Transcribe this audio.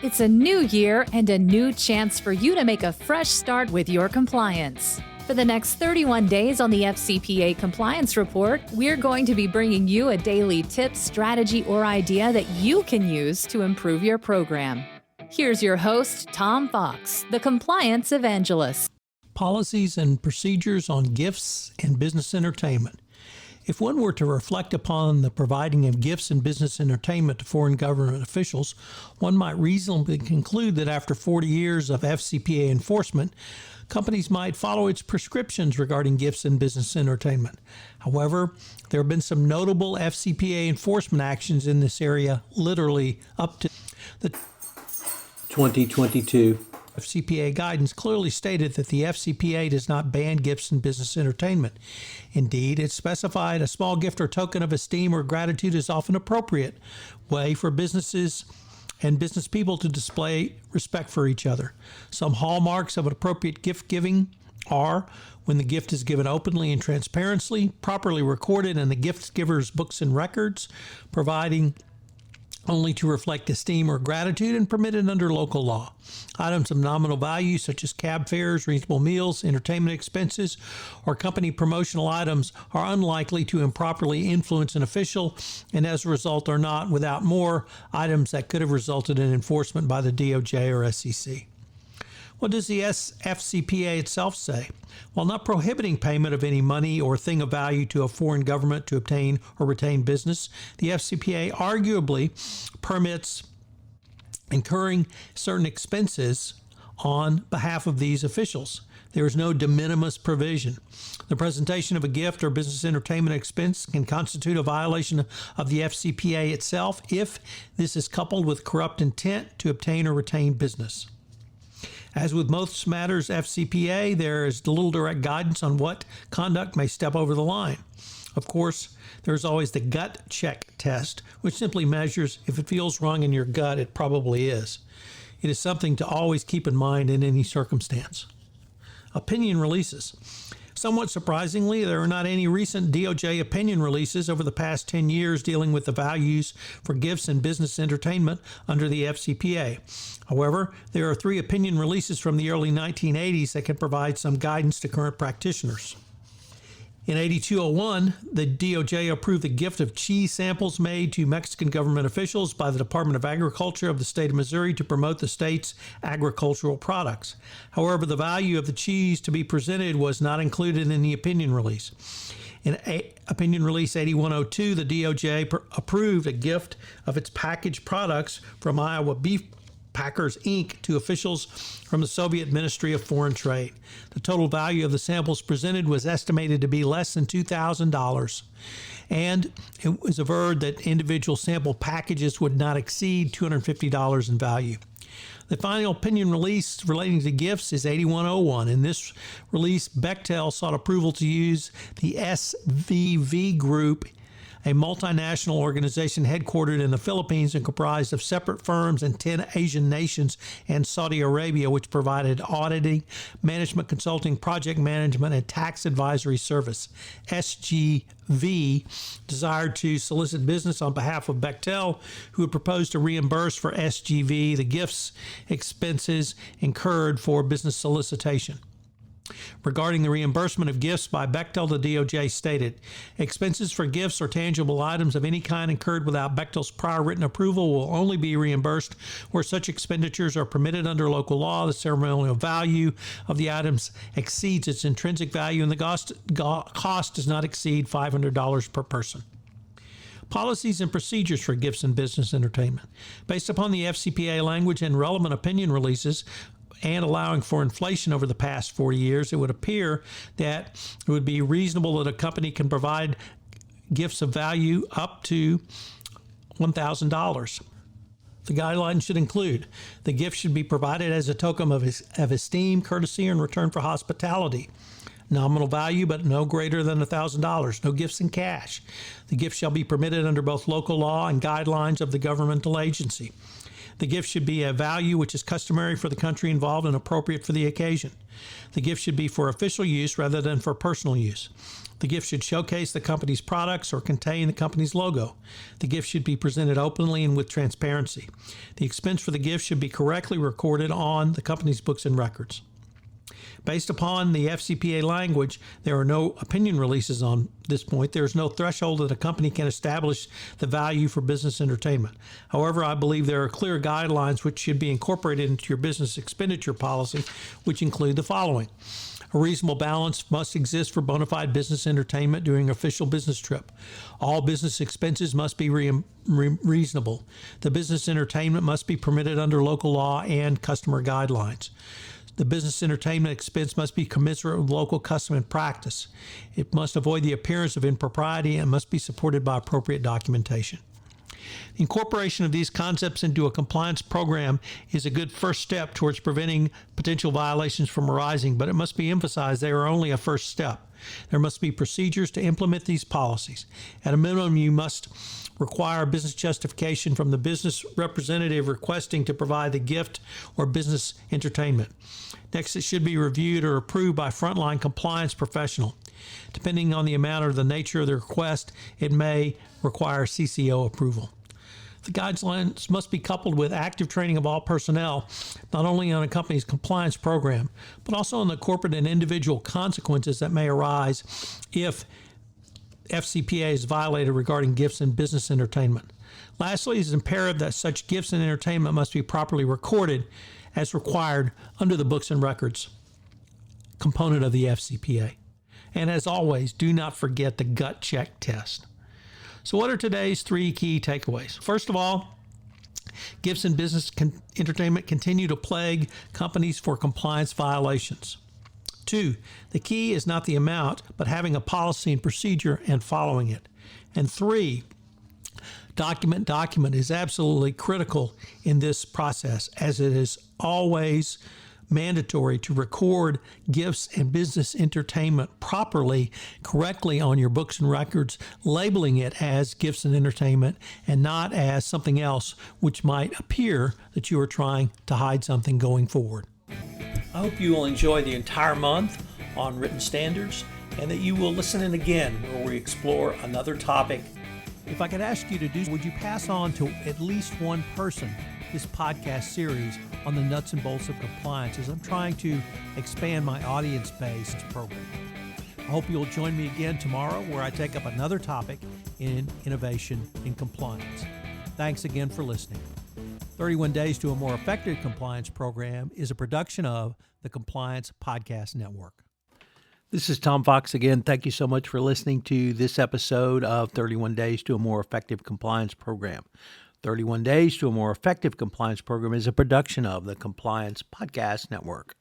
It's a new year and a new chance for you to make a fresh start with your compliance. For the next 31 days on the FCPA Compliance Report, we're going to be bringing you a daily tip, strategy, or idea that you can use to improve your program. Here's your host, Tom Fox, the Compliance Evangelist. Policies and procedures on gifts and business entertainment. If one were to reflect upon the providing of gifts and business entertainment to foreign government officials, one might reasonably conclude that after 40 years of FCPA enforcement, companies might follow its prescriptions regarding gifts and business entertainment. However, there have been some notable FCPA enforcement actions in this area literally up to the 2022. FCPA guidance clearly stated that the FCPA does not ban gifts and business entertainment. Indeed, it specified a small gift or token of esteem or gratitude is often an appropriate way for businesses and business people to display respect for each other. Some hallmarks of an appropriate gift giving are when the gift is given openly and transparently, properly recorded in the gift giver's books and records, providing only to reflect esteem or gratitude, and permitted under local law. Items of nominal value such as cab fares, reasonable meals, entertainment expenses, or company promotional items are unlikely to improperly influence an official, and as a result are not, without more, items that could have resulted in enforcement by the DOJ or SEC. What does the FCPA itself say? While not prohibiting payment of any money or thing of value to a foreign government to obtain or retain business, the FCPA arguably permits incurring certain expenses on behalf of these officials. There is no de minimis provision. The presentation of a gift or business entertainment expense can constitute a violation of the FCPA itself if this is coupled with corrupt intent to obtain or retain business. As with most matters FCPA, there is little direct guidance on what conduct may step over the line. Of course, there's always the gut check test, which simply measures if it feels wrong in your gut, it probably is. It is something to always keep in mind in any circumstance. Opinion releases. Somewhat surprisingly, there are not any recent DOJ opinion releases over the past 10 years dealing with the values for gifts and business entertainment under the FCPA. However, there are 3 opinion releases from the early 1980s that can provide some guidance to current practitioners. In 8201, the DOJ approved the gift of cheese samples made to Mexican government officials by the Department of Agriculture of the state of Missouri to promote the state's agricultural products. However, the value of the cheese to be presented was not included in the opinion release. In Opinion Release 8102, the DOJ approved a gift of its packaged products from Iowa Beef Packers, Inc. to officials from the Soviet Ministry of Foreign Trade. The total value of the samples presented was estimated to be less than $2,000, and it was averred that individual sample packages would not exceed $250 in value. The final opinion release relating to gifts is 8101. In this release, Bechtel sought approval to use the SVV Group, a multinational organization headquartered in the Philippines and comprised of separate firms in 10 Asian nations and Saudi Arabia, which provided auditing, management consulting, project management, and tax advisory service. SGV desired to solicit business on behalf of Bechtel, who had proposed to reimburse for SGV the gifts expenses incurred for business solicitation. Regarding the reimbursement of gifts by Bechtel, the DOJ stated, expenses for gifts or tangible items of any kind incurred without Bechtel's prior written approval will only be reimbursed where such expenditures are permitted under local law. The ceremonial value of the items exceeds its intrinsic value, and the cost does not exceed $500 per person. Policies and procedures for gifts and business entertainment. Based upon the FCPA language and relevant opinion releases, and allowing for inflation over the past 40 years, it would appear that it would be reasonable that a company can provide gifts of value up to $1,000. The guidelines should include the gift should be provided as a token of esteem, courtesy, or in return for hospitality. Nominal value, but no greater than $1,000. No gifts in cash. The gift shall be permitted under both local law and guidelines of the governmental agency. The gift should be a value which is customary for the country involved and appropriate for the occasion. The gift should be for official use rather than for personal use. The gift should showcase the company's products or contain the company's logo. The gift should be presented openly and with transparency. The expense for the gift should be correctly recorded on the company's books and records. Based upon the FCPA language, there are no opinion releases on this point. There is no threshold that a company can establish the value for business entertainment. However, I believe there are clear guidelines which should be incorporated into your business expenditure policy, which include the following. A reasonable balance must exist for bona fide business entertainment during an official business trip. All business expenses must be reasonable. The business entertainment must be permitted under local law and customer guidelines. The business entertainment expense must be commensurate with local custom and practice. It must avoid the appearance of impropriety and must be supported by appropriate documentation. The incorporation of these concepts into a compliance program is a good first step towards preventing potential violations from arising, but it must be emphasized they are only a first step. There must be procedures to implement these policies. At a minimum, you must require business justification from the business representative requesting to provide the gift or business entertainment. Next, it should be reviewed or approved by a frontline compliance professional. Depending on the amount or the nature of the request, it may require CCO approval. The guidelines must be coupled with active training of all personnel, not only on a company's compliance program, but also on the corporate and individual consequences that may arise if FCPA is violated regarding gifts and business entertainment. Lastly, it is imperative that such gifts and entertainment must be properly recorded as required under the books and records component of the FCPA. And as always, do not forget the gut check test. So what are today's 3 key takeaways? First of all, gifts and business entertainment continue to plague companies for compliance violations. 2, the key is not the amount, but having a policy and procedure and following it. And 3, document is absolutely critical in this process, as it is always mandatory to record gifts and business entertainment properly, correctly on your books and records, labeling it as gifts and entertainment and not as something else which might appear that you are trying to hide something going forward. I hope you will enjoy the entire month on written standards and that you will listen in again where we explore another topic. If I could ask you to do, would you pass on to at least one person this podcast series on the nuts and bolts of compliance as I'm trying to expand my audience base program. I hope you'll join me again tomorrow where I take up another topic in innovation in compliance. Thanks again for listening. 31 Days to a More Effective Compliance Program is a production of the Compliance Podcast Network. This is Tom Fox again. Thank you so much for listening to this episode of 31 Days to a More Effective Compliance Program. 31 Days to a More Effective Compliance Program is a production of the Compliance Podcast Network.